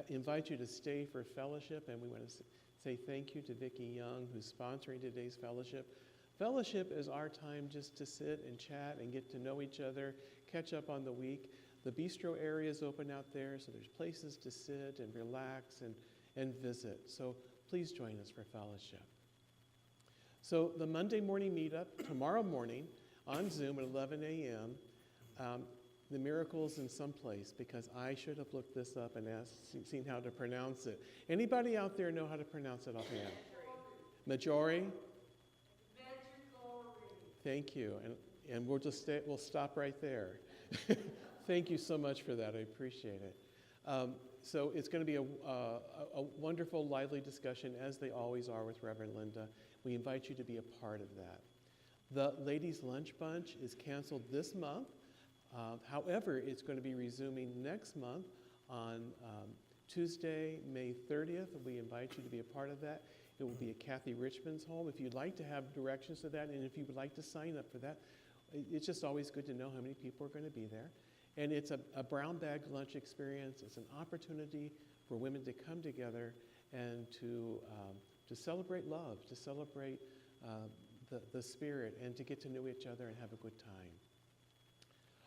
[SPEAKER 2] invite you to stay for fellowship, and we want to say thank you to Vicki Young, who's sponsoring today's fellowship. Fellowship is our time just to sit and chat and get to know each other, catch up on the week. The bistro area is open out there, so there's places to sit and relax and visit. So please join us for fellowship. So the Monday morning meetup, tomorrow morning on Zoom at 11 a.m., the miracle's in some place, because I should have looked this up and seen how to pronounce it. Anybody out there know how to pronounce it offhand? Majori? Thank you. And we'll stop right there. Thank you so much for that. I appreciate it. So it's going to be a wonderful, lively discussion, as they always are with Reverend Linda. We invite you to be a part of that. The Ladies' Lunch Bunch is canceled this month. However, it's going to be resuming next month on Tuesday, May 30th. We invite you to be a part of that. It will be at Kathy Richmond's home. If you'd like to have directions to that, and if you would like to sign up for that, it's just always good to know how many people are going to be there. And it's a brown bag lunch experience. It's an opportunity for women to come together and to celebrate love, to celebrate the spirit, and to get to know each other and have a good time.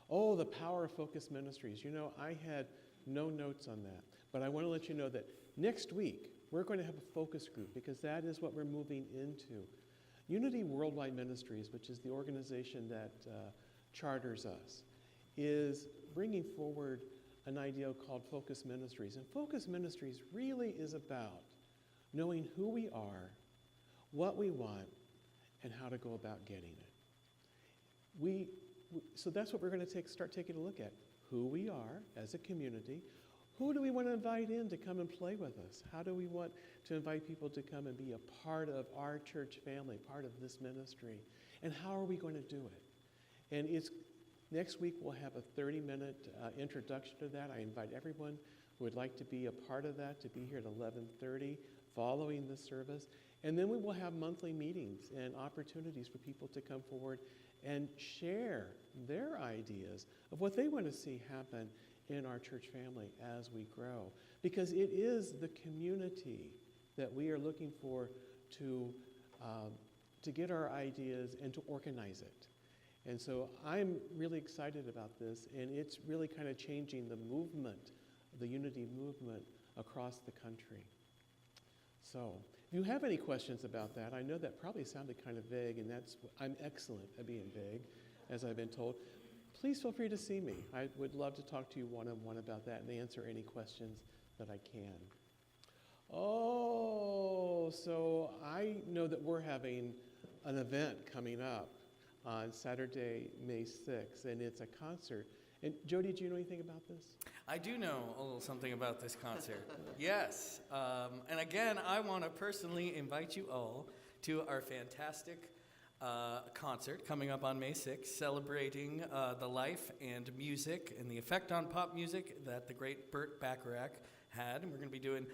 [SPEAKER 2] Oh, the power of Focus Ministries. You know, I had no notes on that, but I want to let you know that next week we're going to have a focus group, because that is what we're moving into. Unity Worldwide Ministries, which is the organization that charters us, is bringing forward an idea called Focus Ministries. And Focus Ministries really is about knowing who we are, what we want, and how to go about getting it. So that's what we're going to start taking a look at. Who we are as a community. Who do we want to invite in to come and play with us? How do we want to invite people to come and be a part of our church family, part of this ministry? And how are we going to do it? And next week we'll have a 30-minute introduction to that. I invite everyone who would like to be a part of that to be here at 11:30 following the service. And then we will have monthly meetings and opportunities for people to come forward and share their ideas of what they want to see happen in our church family as we grow. Because it is the community that we are looking for to get our ideas and to organize it. And so I'm really excited about this, and it's really kind of changing the movement, the unity movement across the country. So if you have any questions about that, I know that probably sounded kind of vague, and I'm excellent at being vague, as I've been told. Please feel free to see me. I would love to talk to you one-on-one about that and answer any questions that I can. Oh, so I know that we're having an event coming up on Saturday, May 6th, and it's a concert. And Jody, do you know anything about this?
[SPEAKER 5] I do know a little something about this concert. Yes. And again, I want to personally invite you all to our fantastic concert coming up on May 6th, celebrating the life and music and the effect on pop music that the great Burt Bacharach had. And we're going to be doing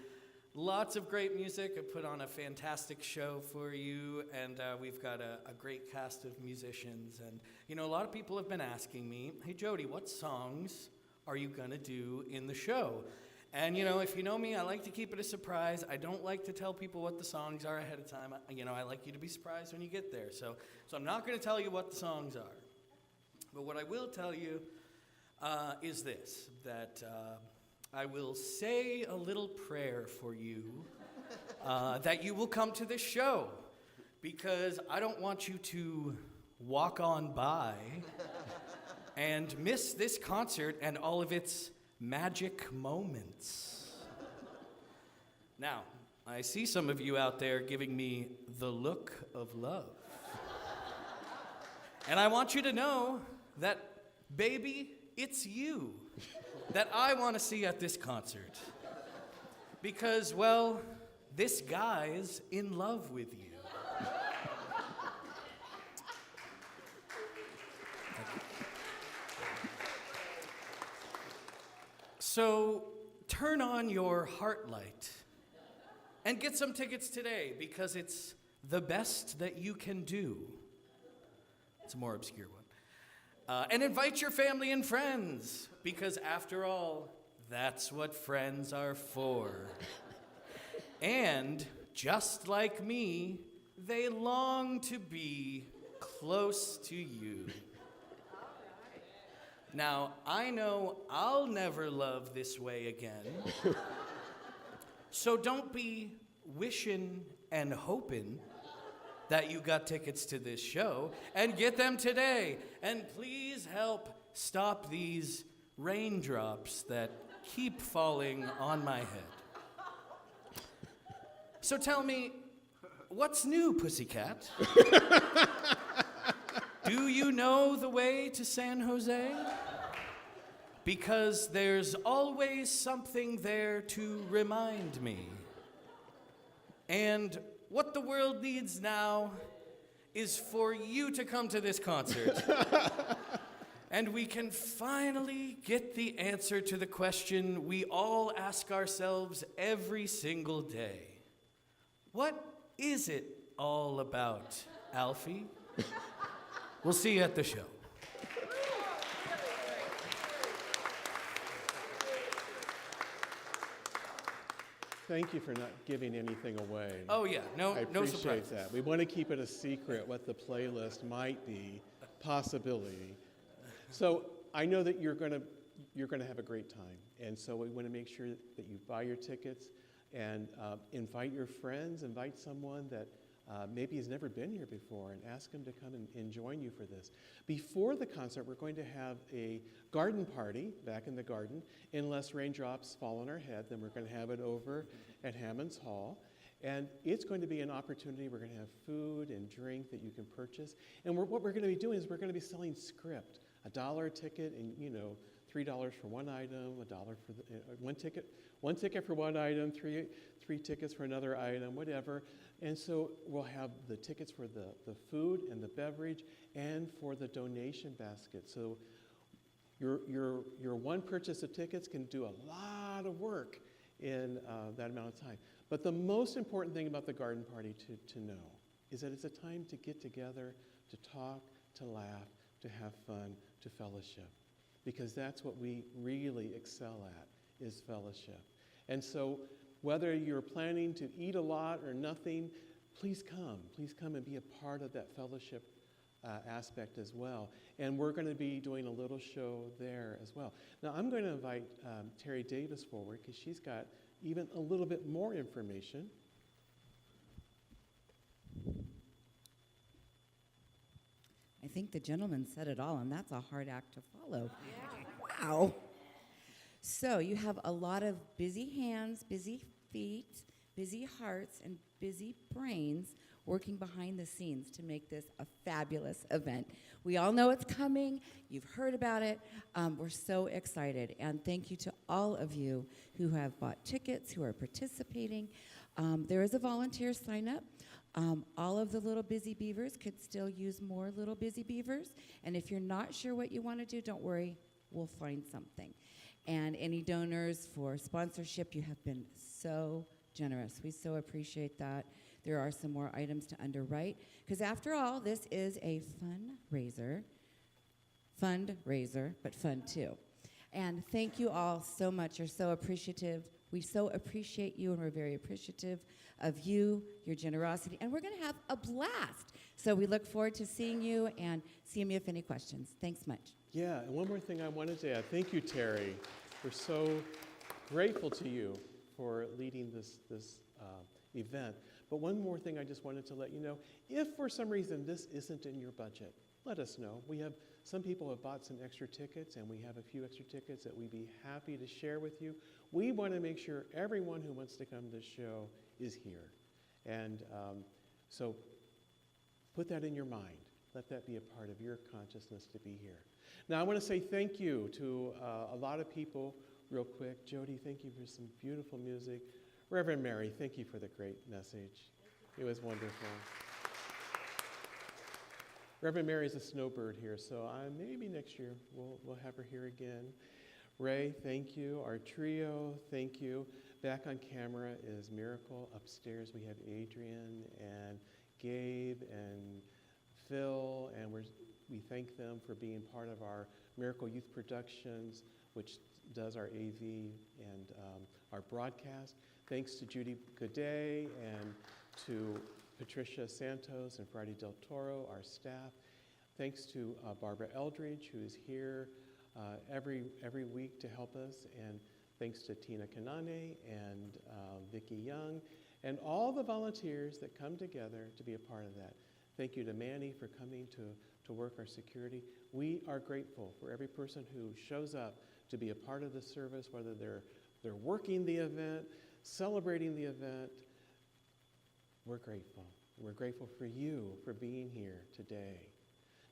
[SPEAKER 5] lots of great music. I put on a fantastic show for you, and we've got a great cast of musicians. And, you know, a lot of people have been asking me, hey, Jody, what songs are you going to do in the show? And, you know, if you know me, I like to keep it a surprise. I don't like to tell people what the songs are ahead of time. You know, I like you to be surprised when you get there. So I'm not going to tell you what the songs are. But what I will tell you is this, that I will say a little prayer for you that you will come to this show, because I don't want you to walk on by and miss this concert and all of its magic moments. Now, I see some of you out there giving me the look of love. And I want you to know that, baby, it's you that I want to see at this concert. Because, well, this guy's in love with you. So turn on your heart light and get some tickets today, because it's the best that you can do. It's a more obscure one. And invite your family and friends, because after all, that's what friends are for. And just like me, they long to be close to you. Now, I know I'll never love this way again. So don't be wishing and hoping that you got tickets to this show, and get them today. And please help stop these raindrops that keep falling on my head. So tell me, what's new, Pussycat? Do you know the way to San Jose? Because there's always something there to remind me. And what the world needs now is for you to come to this concert. And we can finally get the answer to the question we all ask ourselves every single day. What is it all about, Alfie? We'll see you at the show.
[SPEAKER 2] Thank you for not giving anything away.
[SPEAKER 5] Oh yeah, no
[SPEAKER 2] I
[SPEAKER 5] surprise.
[SPEAKER 2] appreciate that. We want to keep it a secret what the playlist might be, possibility. So I know that you're going to have a great time, and so we want to make sure that you buy your tickets and invite your friends, invite someone that maybe has never been here before, and ask them to come and join you for this. Before the concert, we're going to have a garden party back in the garden. Unless raindrops fall on our head, then we're going to have it over at Hammond's Hall. And it's going to be an opportunity. We're going to have food and drink that you can purchase. And what we're going to be doing is we're going to be selling script. $1 a ticket, and $3 for one item, $1 for one ticket for one item, three tickets for another item, whatever. And so we'll have the tickets for the food and the beverage and for the donation basket. So your one purchase of tickets can do a lot of work in that amount of time. But the most important thing about the garden party to know is that it's a time to get together, to talk, to laugh, to have fun, to fellowship. Because that's what we really excel at, is fellowship. And so whether you're planning to eat a lot or nothing, please come. Please come and be a part of that fellowship aspect as well. And we're going to be doing a little show there as well. Now, I'm going to invite Terry Davis forward, because she's got even a little bit more information.
[SPEAKER 6] I think the gentleman said it all, and that's a hard act to follow. Yeah. Wow. So you have a lot of busy hands, busy feet, busy hearts, and busy brains working behind the scenes to make this a fabulous event. We all know it's coming. You've heard about it. We're so excited. And thank you to all of you who have bought tickets, who are participating. There is a volunteer sign up. All of the Little Busy Beavers could still use more Little Busy Beavers. And if you're not sure what you want to do, don't worry. We'll find something. And any donors for sponsorship, you have been so generous. We so appreciate that. There are some more items to underwrite, because after all, this is a fundraiser, but fun too. And thank you all so much. You're so appreciative. We so appreciate you, and we're very appreciative of you, your generosity, and we're going to have a blast. So we look forward to seeing you, and seeing you if any questions. Thanks much.
[SPEAKER 2] Yeah, and one more thing I wanted to add. Thank you, Terry. We're so grateful to you for leading this event. But one more thing I just wanted to let you know. If for some reason this isn't in your budget, let us know. Some people have bought some extra tickets, and we have a few extra tickets that we'd be happy to share with you. We want to make sure everyone who wants to come to this show is here. And so put that in your mind. Let that be a part of your consciousness to be here. Now, I want to say thank you to a lot of people real quick. Jody, thank you for some beautiful music. Reverend Mary, thank you for the great message. It was wonderful. Reverend Mary is a snowbird here, so maybe next year we'll have her here again. Ray, thank you. Our trio, thank you. Back on camera is Miracle. Upstairs we have Adrian and Gabe and Phil, and we thank them for being part of our Miracle Youth Productions, which does our AV and our broadcast. Thanks to Judy Godet and to Patricia Santos and Friday Del Toro, our staff. Thanks to Barbara Eldridge, who is here every week to help us. And thanks to Tina Kanane and Vicki Young and all the volunteers that come together to be a part of that. Thank you to Manny for coming to work our security. We are grateful for every person who shows up to be a part of the service, whether they're working the event, celebrating the event. We're grateful. We're grateful for you for being here today.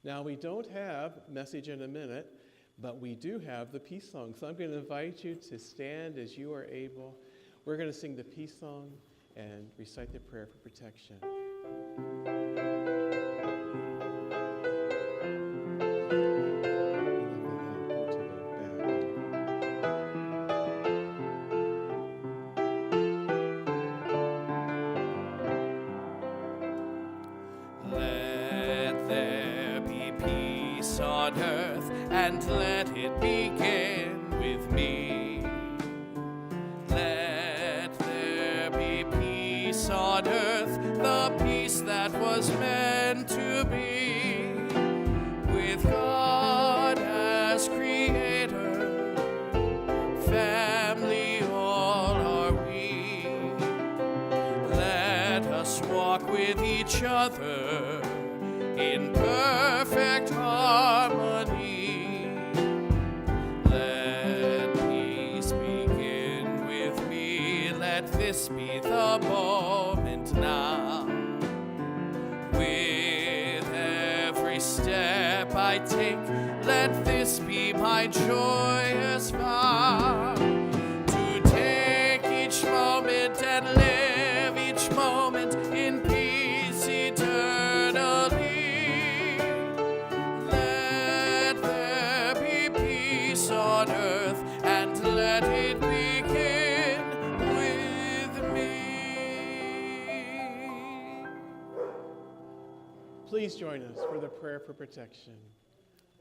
[SPEAKER 2] Now, we don't have message in a minute, but we do have the peace song. So I'm going to invite you to stand as you are able. We're going to sing the peace song and recite the prayer for protection.
[SPEAKER 5] On earth, and let it begin with me. Let there be peace on earth, the peace that was meant to be, with God as creator, family all are we. Let us walk with each other in perfect harmony. Let peace begin with me. Let this be the moment now. With every step I take, let this be my joyous vow. To take each moment and live each moment in peace eternally. On earth, and let it begin with me.
[SPEAKER 2] Please join us for the prayer for protection.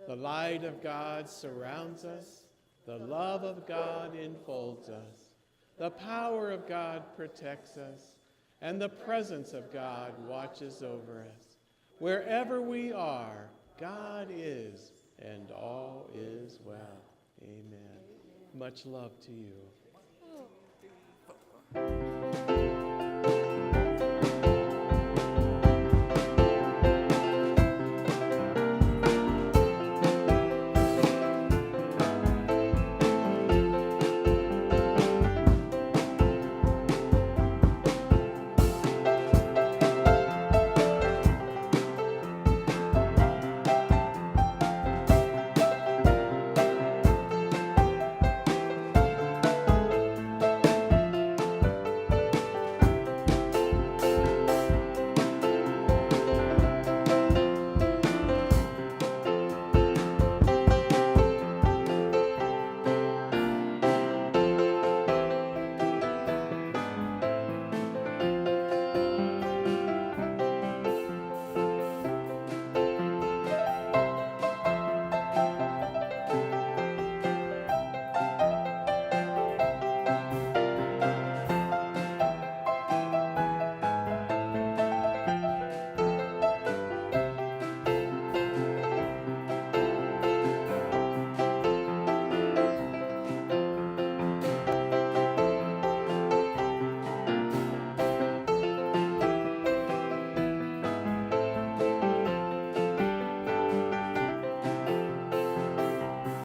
[SPEAKER 2] The light of God surrounds us. The love of God enfolds us. The power of God protects us. And the presence of God watches over us. Wherever we are, God is, and all is well. Amen. Much love to you.